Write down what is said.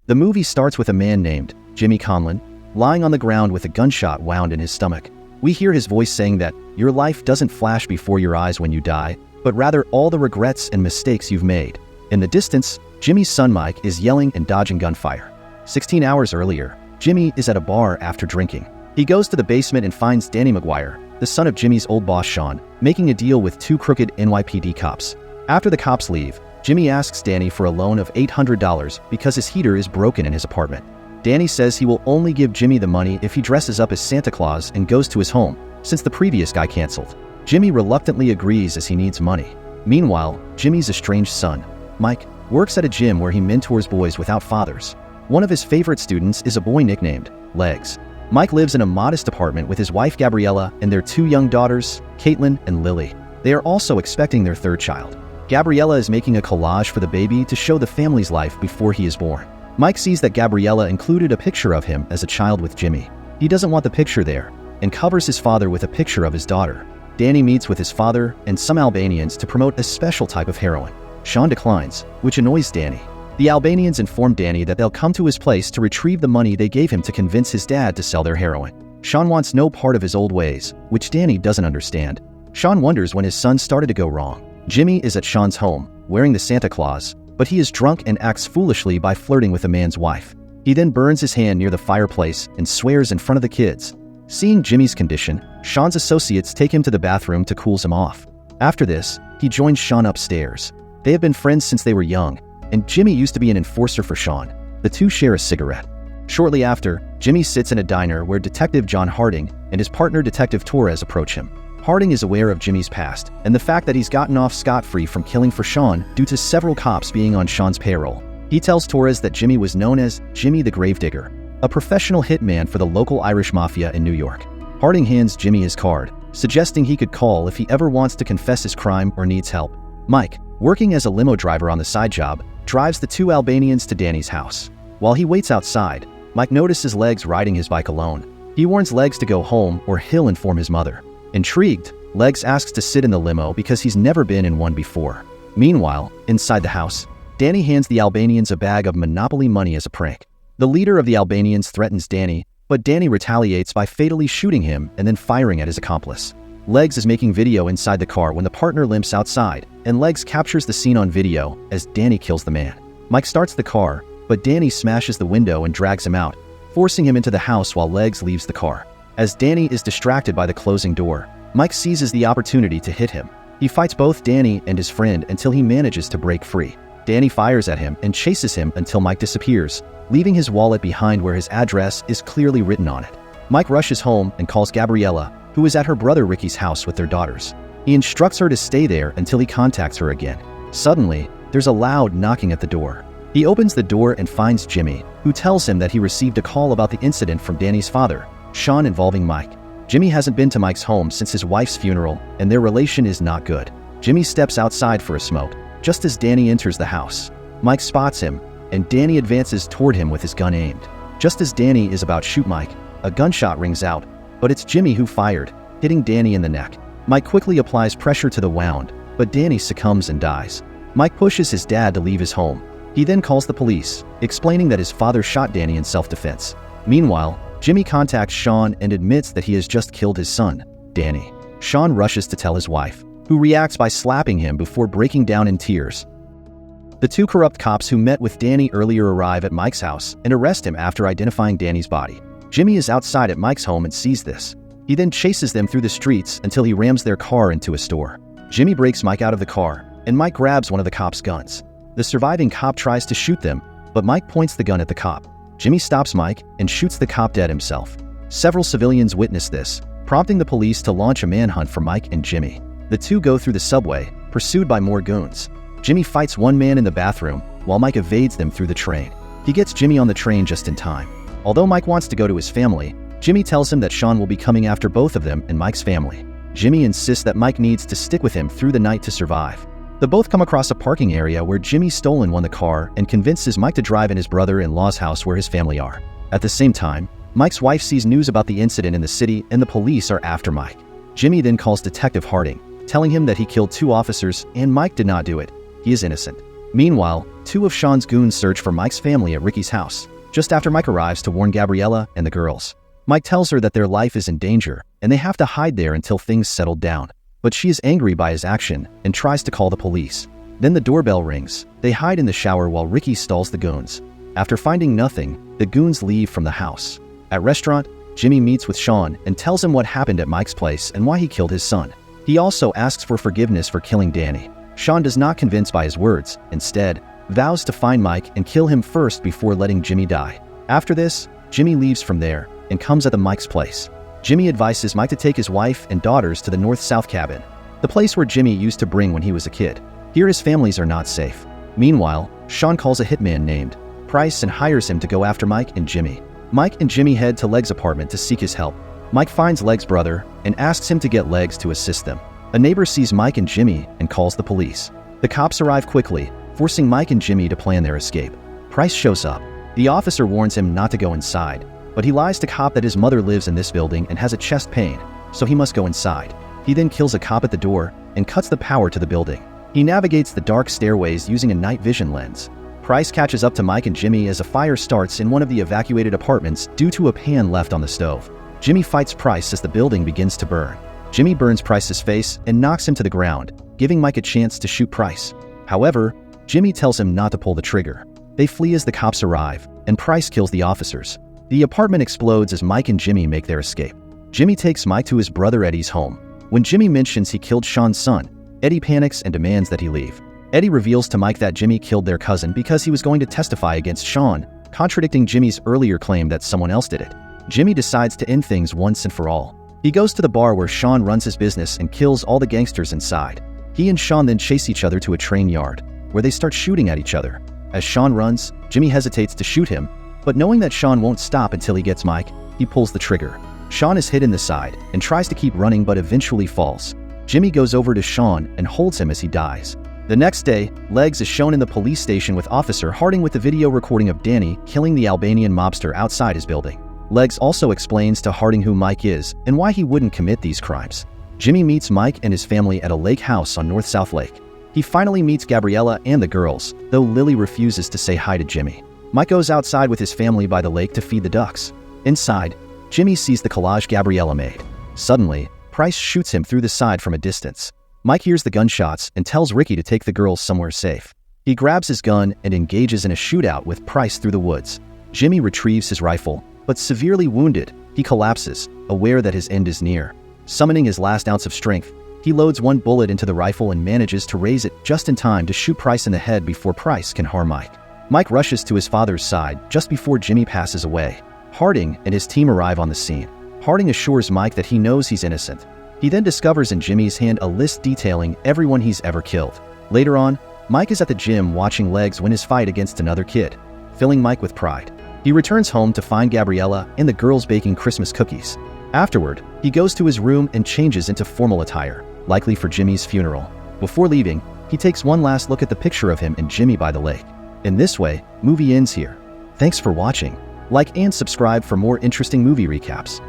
The movie starts with a man named Jimmy Conlon lying on the ground with a gunshot wound in his stomach. We hear his voice saying that your life doesn't flash before your eyes when you die, but rather all the regrets and mistakes you've made. In the distance, Jimmy's son Mike is yelling and dodging gunfire. 16 hours earlier, Jimmy is at a bar after drinking. He goes to the basement and finds Danny McGuire, the son of Jimmy's old boss Sean, making a deal with two crooked NYPD cops. After the cops leave, Jimmy asks Danny for a loan of $800 because his heater is broken in his apartment. Danny says he will only give Jimmy the money if he dresses up as Santa Claus and goes to his home, since the previous guy canceled. Jimmy reluctantly agrees as he needs money. Meanwhile, Jimmy's estranged son, Mike, works at a gym where he mentors boys without fathers. One of his favorite students is a boy nicknamed Legs. Mike lives in a modest apartment with his wife Gabriella and their two young daughters, Caitlin and Lily. They are also expecting their third child. Gabriella is making a collage for the baby to show the family's life before he is born. Mike sees that Gabriella included a picture of him as a child with Jimmy. He doesn't want the picture there and covers his father with a picture of his daughter. Danny meets with his father and some Albanians to promote a special type of heroin. Sean declines, which annoys Danny. The Albanians inform Danny that they'll come to his place to retrieve the money they gave him to convince his dad to sell their heroin. Sean wants no part of his old ways, which Danny doesn't understand. Sean wonders when his son started to go wrong. Jimmy is at Sean's home, wearing the Santa Claus, but he is drunk and acts foolishly by flirting with a man's wife. He then burns his hand near the fireplace and swears in front of the kids. Seeing Jimmy's condition, Sean's associates take him to the bathroom to cool him off. After this, he joins Sean upstairs. They have been friends since they were young, and Jimmy used to be an enforcer for Sean. The two share a cigarette. Shortly after, Jimmy sits in a diner where Detective John Harding and his partner Detective Torres approach him. Harding is aware of Jimmy's past and the fact that he's gotten off scot-free from killing for Sean due to several cops being on Sean's payroll. He tells Torres that Jimmy was known as Jimmy the Gravedigger, a professional hitman for the local Irish mafia in New York. Harding hands Jimmy his card, suggesting he could call if he ever wants to confess his crime or needs help. Mike, working as a limo driver on the side job, drives the two Albanians to Danny's house. While he waits outside, Mike notices Legs riding his bike alone. He warns Legs to go home or he'll inform his mother. Intrigued, Legs asks to sit in the limo because he's never been in one before. Meanwhile, inside the house, Danny hands the Albanians a bag of Monopoly money as a prank. The leader of the Albanians threatens Danny, but Danny retaliates by fatally shooting him and then firing at his accomplice. Legs is making video inside the car when the partner limps outside, and Legs captures the scene on video as Danny kills the man. Mike starts the car, but Danny smashes the window and drags him out, forcing him into the house while Legs leaves the car. As Danny is distracted by the closing door, Mike seizes the opportunity to hit him. He fights both Danny and his friend until he manages to break free. Danny fires at him and chases him until Mike disappears, leaving his wallet behind where his address is clearly written on it. Mike rushes home and calls Gabriella, who is at her brother Ricky's house with their daughters. He instructs her to stay there until he contacts her again. Suddenly, there's a loud knocking at the door. He opens the door and finds Jimmy, who tells him that he received a call about the incident from Danny's father, Sean, involving Mike. Jimmy hasn't been to Mike's home since his wife's funeral, and their relation is not good. Jimmy steps outside for a smoke, just as Danny enters the house. Mike spots him, and Danny advances toward him with his gun aimed. Just as Danny is about to shoot Mike, a gunshot rings out, but it's Jimmy who fired, hitting Danny in the neck. Mike quickly applies pressure to the wound, but Danny succumbs and dies. Mike pushes his dad to leave his home. He then calls the police, explaining that his father shot Danny in self-defense. Meanwhile, Jimmy contacts Sean and admits that he has just killed his son, Danny. Sean rushes to tell his wife, who reacts by slapping him before breaking down in tears. The two corrupt cops who met with Danny earlier arrive at Mike's house and arrest him after identifying Danny's body. Jimmy is outside at Mike's home and sees this. He then chases them through the streets until he rams their car into a store. Jimmy breaks Mike out of the car, and Mike grabs one of the cops' guns. The surviving cop tries to shoot them, but Mike points the gun at the cop. Jimmy stops Mike and shoots the cop dead himself. Several civilians witness this, prompting the police to launch a manhunt for Mike and Jimmy. The two go through the subway, pursued by more goons. Jimmy fights one man in the bathroom, while Mike evades them through the train. He gets Jimmy on the train just in time. Although Mike wants to go to his family, Jimmy tells him that Sean will be coming after both of them and Mike's family. Jimmy insists that Mike needs to stick with him through the night to survive. They both come across a parking area where Jimmy stolen won the car and convinces Mike to drive in his brother-in-law's house where his family are. At the same time, Mike's wife sees news about the incident in the city and the police are after Mike. Jimmy then calls Detective Harding, telling him that he killed two officers and Mike did not do it. He is innocent. Meanwhile, two of Sean's goons search for Mike's family at Ricky's house, just after Mike arrives to warn Gabriella and the girls. Mike tells her that their life is in danger and they have to hide there until things settle down. But she is angry by his action and tries to call the police. Then the doorbell rings. They hide in the shower while Ricky stalls the goons. After finding nothing, the goons leave from the house. At restaurant, Jimmy meets with Sean and tells him what happened at Mike's place and why he killed his son. He also asks for forgiveness for killing Danny. Sean does not convince by his words, instead, vows to find Mike and kill him first before letting Jimmy die. After this, Jimmy leaves from there and comes at the Mike's place. Jimmy advises Mike to take his wife and daughters to the north-south cabin, the place where Jimmy used to bring when he was a kid. Here his families are not safe. Meanwhile, Sean calls a hitman named Price and hires him to go after Mike and Jimmy. Mike and Jimmy head to Leg's apartment to seek his help. Mike finds Leg's brother and asks him to get Legs to assist them. A neighbor sees Mike and Jimmy and calls the police. The cops arrive quickly, forcing Mike and Jimmy to plan their escape. Price shows up. The officer warns him not to go inside, but he lies to cop that his mother lives in this building and has a chest pain, so he must go inside. He then kills a cop at the door and cuts the power to the building. He navigates the dark stairways using a night vision lens. Price catches up to Mike and Jimmy as a fire starts in one of the evacuated apartments due to a pan left on the stove. Jimmy fights Price as the building begins to burn. Jimmy burns Price's face and knocks him to the ground, giving Mike a chance to shoot Price. However, Jimmy tells him not to pull the trigger. They flee as the cops arrive, and Price kills the officers. The apartment explodes as Mike and Jimmy make their escape. Jimmy takes Mike to his brother Eddie's home. When Jimmy mentions he killed Sean's son, Eddie panics and demands that he leave. Eddie reveals to Mike that Jimmy killed their cousin because he was going to testify against Sean, contradicting Jimmy's earlier claim that someone else did it. Jimmy decides to end things once and for all. He goes to the bar where Sean runs his business and kills all the gangsters inside. He and Sean then chase each other to a train yard, where they start shooting at each other. As Sean runs, Jimmy hesitates to shoot him, but knowing that Sean won't stop until he gets Mike, he pulls the trigger. Sean is hit in the side and tries to keep running but eventually falls. Jimmy goes over to Sean and holds him as he dies. The next day, Legs is shown in the police station with Officer Harding with the video recording of Danny killing the Albanian mobster outside his building. Legs also explains to Harding who Mike is and why he wouldn't commit these crimes. Jimmy meets Mike and his family at a lake house on North-South Lake. He finally meets Gabriella and the girls, though Lily refuses to say hi to Jimmy. Mike goes outside with his family by the lake to feed the ducks. Inside, Jimmy sees the collage Gabriella made. Suddenly, Price shoots him through the side from a distance. Mike hears the gunshots and tells Ricky to take the girls somewhere safe. He grabs his gun and engages in a shootout with Price through the woods. Jimmy retrieves his rifle, but severely wounded, he collapses, aware that his end is near. Summoning his last ounce of strength, he loads one bullet into the rifle and manages to raise it just in time to shoot Price in the head before Price can harm Mike. Mike rushes to his father's side just before Jimmy passes away. Harding and his team arrive on the scene. Harding assures Mike that he knows he's innocent. He then discovers in Jimmy's hand a list detailing everyone he's ever killed. Later on, Mike is at the gym watching Legs win his fight against another kid, filling Mike with pride. He returns home to find Gabriella and the girls baking Christmas cookies. Afterward, he goes to his room and changes into formal attire, likely for Jimmy's funeral. Before leaving, he takes one last look at the picture of him and Jimmy by the lake. In this way, movie ends here. Thanks for watching. Like and subscribe for more interesting movie recaps.